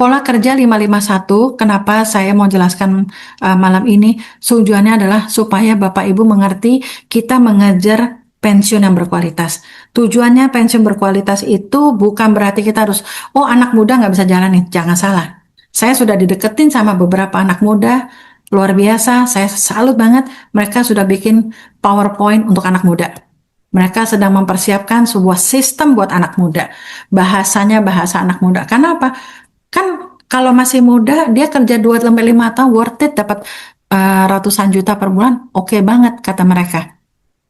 Pola kerja 551, kenapa saya mau jelaskan malam ini, tujuannya adalah supaya Bapak Ibu mengerti kita mengejar pensiun yang berkualitas. Tujuannya pensiun berkualitas itu bukan berarti kita harus, oh anak muda nggak bisa jalan nih, jangan salah. Saya sudah dideketin sama beberapa anak muda, luar biasa, saya salut banget, mereka sudah bikin PowerPoint untuk anak muda. Mereka sedang mempersiapkan sebuah sistem buat anak muda. Bahasanya bahasa anak muda. Karena apa? Kan kalau masih muda dia kerja 2 sampai 5 tahun worth it dapat ratusan juta per bulan. Oke banget kata mereka.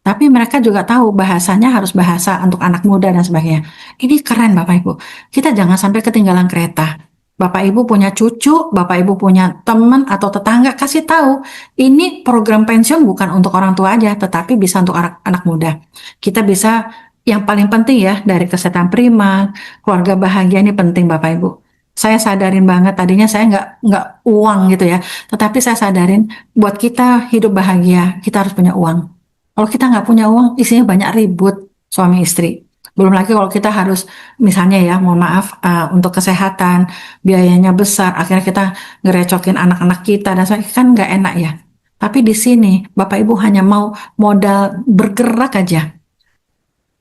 Tapi mereka juga tahu bahasanya harus bahasa untuk anak muda dan sebagainya. Ini keren Bapak Ibu. Kita jangan sampai ketinggalan kereta. Bapak Ibu punya cucu, Bapak Ibu punya teman atau tetangga, kasih tahu. Ini program pensiun bukan untuk orang tua aja, tetapi bisa untuk anak muda. Kita bisa, yang paling penting ya, dari kesehatan prima, keluarga bahagia ini penting Bapak Ibu. Saya sadarin banget, tadinya saya nggak uang gitu ya, tetapi saya sadarin buat kita hidup bahagia, kita harus punya uang. Kalau kita nggak punya uang, isinya banyak ribut suami istri. Belum lagi kalau kita harus, misalnya ya, mohon maaf, untuk kesehatan, biayanya besar, akhirnya kita ngerecokin anak-anak kita, dan sebagainya, kan nggak enak ya. Tapi di sini, Bapak Ibu hanya mau modal bergerak aja.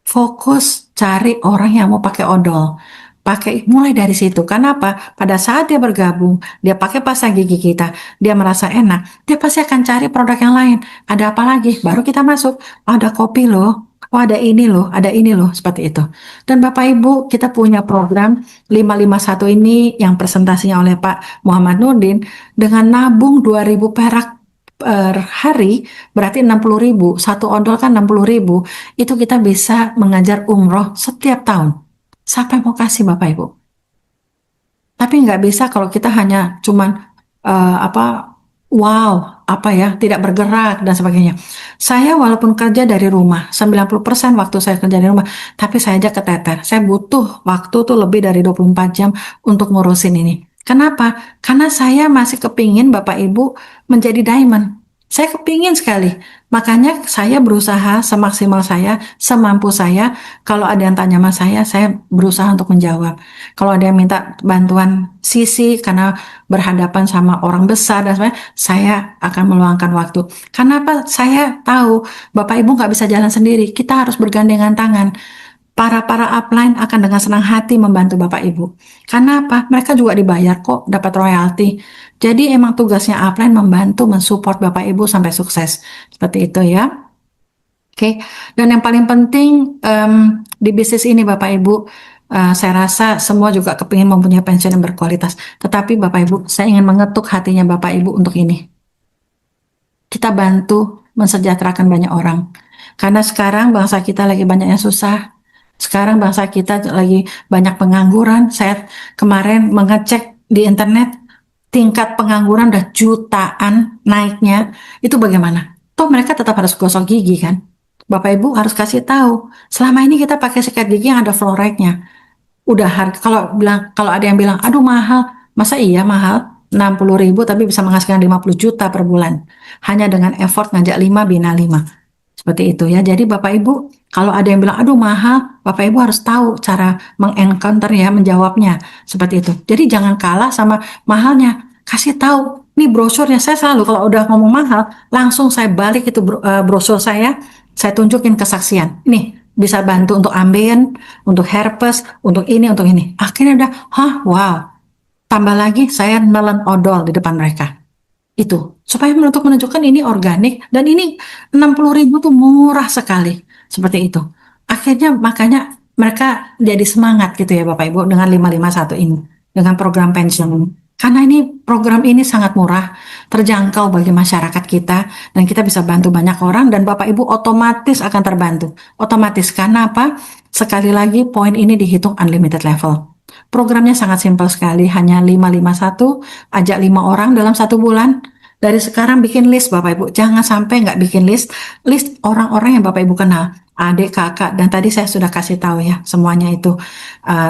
Fokus cari orang yang mau pakai odol. Pakai mulai dari situ. Karena apa? Pada saat dia bergabung, dia pakai pasta gigi kita, dia merasa enak, dia pasti akan cari produk yang lain. Ada apa lagi? Baru kita masuk. Oh, ada kopi loh. Oh, ada ini loh, ada ini loh, seperti itu. Dan Bapak Ibu, kita punya program 551 ini yang presentasinya oleh Pak Muhammad Nurdin dengan nabung 2.000 perak per hari, berarti 60.000, satu odol kan 60.000, itu kita bisa mengajar umroh setiap tahun. Siapa yang mau kasih Bapak Ibu? Tapi nggak bisa kalau kita hanya cuman apa, wow, apa ya, tidak bergerak dan sebagainya. Saya walaupun kerja dari rumah, 90% waktu saya kerja dari rumah, tapi saya aja keteter. Saya butuh waktu tuh lebih dari 24 jam untuk ngurusin ini. Kenapa? Karena saya masih kepingin Bapak Ibu menjadi diamond. Saya kepingin sekali. Makanya saya berusaha semaksimal saya, semampu saya. Kalau ada yang tanya sama saya berusaha untuk menjawab. Kalau ada yang minta bantuan sisi karena berhadapan sama orang besar dan sebagainya, saya akan meluangkan waktu. Karena apa? Saya tahu Bapak Ibu nggak bisa jalan sendiri. Kita harus bergandengan tangan. Para upline akan dengan senang hati membantu Bapak Ibu. Karena apa? Mereka juga dibayar kok, dapat royalti. Jadi emang tugasnya upline membantu mensupport Bapak Ibu sampai sukses. Seperti itu ya. Oke. Dan yang paling penting di bisnis ini Bapak Ibu, saya rasa semua juga kepingin mempunyai pensiun yang berkualitas. Tetapi Bapak Ibu, saya ingin mengetuk hatinya Bapak Ibu untuk ini. Kita bantu mensejahterakan banyak orang. Karena sekarang bangsa kita lagi banyak yang susah. Sekarang bangsa kita lagi banyak pengangguran. Saya kemarin mengecek di internet, tingkat pengangguran udah jutaan naiknya. Itu bagaimana? Toh mereka tetap harus gosok gigi kan? Bapak Ibu harus kasih tahu. Selama ini kita pakai sikat gigi yang ada fluoride-nya. Udah harga, kalau ada yang bilang, aduh mahal. Masa iya mahal? 60.000 tapi bisa menghasilkan 50 juta per bulan. Hanya dengan effort ngajak 5 bina 5. Seperti itu ya. Jadi Bapak Ibu, kalau ada yang bilang, aduh mahal, Bapak Ibu harus tahu cara mengencounter ya, menjawabnya. Seperti itu. Jadi jangan kalah sama mahalnya. Kasih tahu, nih brosurnya. Saya selalu kalau udah ngomong mahal, langsung saya balik itu brosur saya tunjukin kesaksian. Nih, bisa bantu untuk ambeien, untuk herpes, untuk ini, untuk ini. Akhirnya udah, hah, wow. Tambah lagi saya nelen odol di depan mereka. Itu supaya untuk menunjukkan ini organik dan ini 60.000 tuh murah sekali seperti itu. Akhirnya makanya mereka jadi semangat gitu ya Bapak Ibu dengan 551 ini, dengan program pensiun ini. Karena ini program ini sangat murah, terjangkau bagi masyarakat kita dan kita bisa bantu banyak orang dan Bapak Ibu otomatis akan terbantu. Otomatis karena apa? Sekali lagi poin ini dihitung unlimited level. Programnya sangat simpel sekali, hanya 551, ajak 5 orang dalam 1 bulan. Dari sekarang bikin list Bapak Ibu, jangan sampai nggak bikin list orang-orang yang Bapak Ibu kenal, adik, kakak, dan tadi saya sudah kasih tahu ya, semuanya itu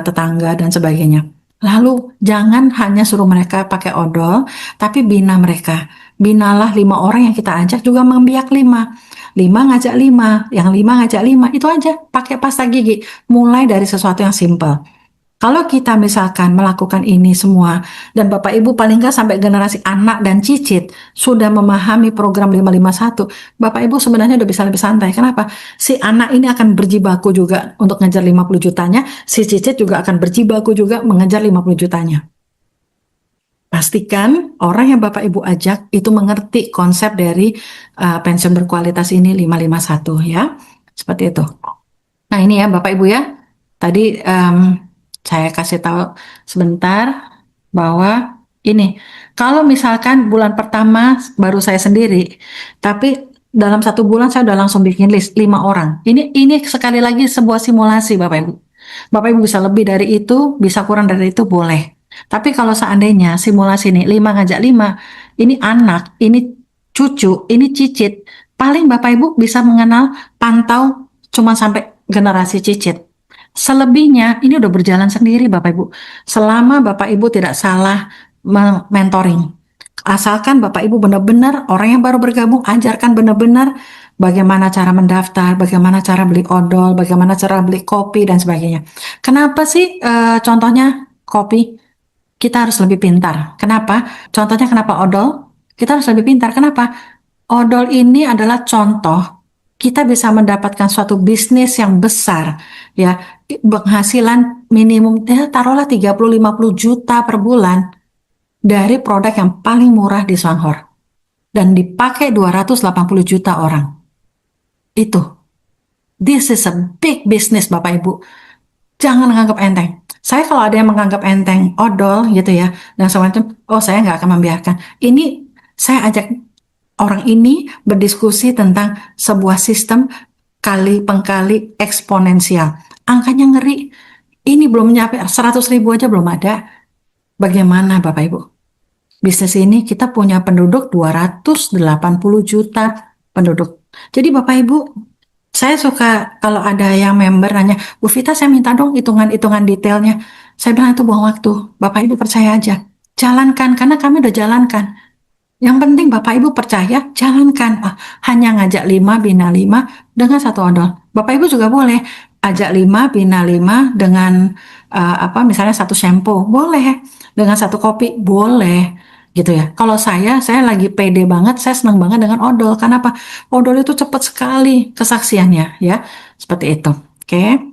tetangga dan sebagainya. Lalu jangan hanya suruh mereka pakai odol, tapi bina mereka. Binalah 5 orang yang kita ajak juga membiak 5. 5 ngajak 5, yang 5 ngajak 5, itu aja pakai pasta gigi. Mulai dari sesuatu yang simple. Kalau kita misalkan melakukan ini semua, dan Bapak Ibu paling nggak sampai generasi anak dan cicit sudah memahami program 551, Bapak Ibu sebenarnya udah bisa lebih santai. Kenapa? Si anak ini akan berjibaku juga untuk ngejar 50 jutanya, si cicit juga akan berjibaku juga mengejar 50 jutanya. Pastikan orang yang Bapak Ibu ajak itu mengerti konsep dari pensiun berkualitas ini 551 ya. Seperti itu. Nah ini ya Bapak Ibu ya. Tadi saya kasih tahu sebentar bahwa ini kalau misalkan bulan pertama baru saya sendiri, tapi dalam 1 bulan saya udah langsung bikin list 5 orang. Ini sekali lagi sebuah simulasi Bapak Ibu. Bapak Ibu bisa lebih dari itu, bisa kurang dari itu boleh. Tapi kalau seandainya simulasi ini 5 ngajak 5, ini anak, ini cucu, ini cicit, paling Bapak Ibu bisa mengenal, pantau cuma sampai generasi cicit. Selebihnya ini udah berjalan sendiri Bapak Ibu. Selama Bapak Ibu tidak salah mentoring. Asalkan Bapak Ibu benar-benar orang yang baru bergabung, ajarkan benar-benar bagaimana cara mendaftar, bagaimana cara beli odol, bagaimana cara beli kopi dan sebagainya. Kenapa sih contohnya kopi? Kita harus lebih pintar. Kenapa? Contohnya kenapa odol? Kita harus lebih pintar. Kenapa? Odol ini adalah contoh kita bisa mendapatkan suatu bisnis yang besar ya, penghasilan minimum ya taruhlah 30-50 juta per bulan dari produk yang paling murah di Songhor dan dipakai 280 juta orang. Itu. This is a big business Bapak Ibu. Jangan menganggap enteng. Saya kalau ada yang menganggap enteng odol gitu ya dan semacam, oh saya nggak akan membiarkan. Ini saya ajak orang ini berdiskusi tentang sebuah sistem kali pengkali eksponensial. Angkanya ngeri. Ini belum nyampe 100.000 aja belum ada. Bagaimana Bapak Ibu? Bisnis ini kita punya penduduk 280 juta penduduk. Jadi Bapak Ibu, saya suka kalau ada yang member nanya, Bu Vita saya minta dong hitungan-hitungan detailnya. Saya bilang itu buang waktu. Bapak Ibu percaya aja. Jalankan, karena kami udah jalankan. Yang penting Bapak Ibu percaya, jalankan. Hanya ngajak 5, bina 5 dengan 1 odol. Bapak Ibu juga boleh ajak 5, bina 5 dengan misalnya 1 shampoo, boleh. Dengan 1 kopi, boleh. Gitu ya. Kalau saya lagi pede banget, saya senang banget dengan odol. Kenapa? Odol itu cepat sekali kesaksiannya ya. Seperti itu. Oke.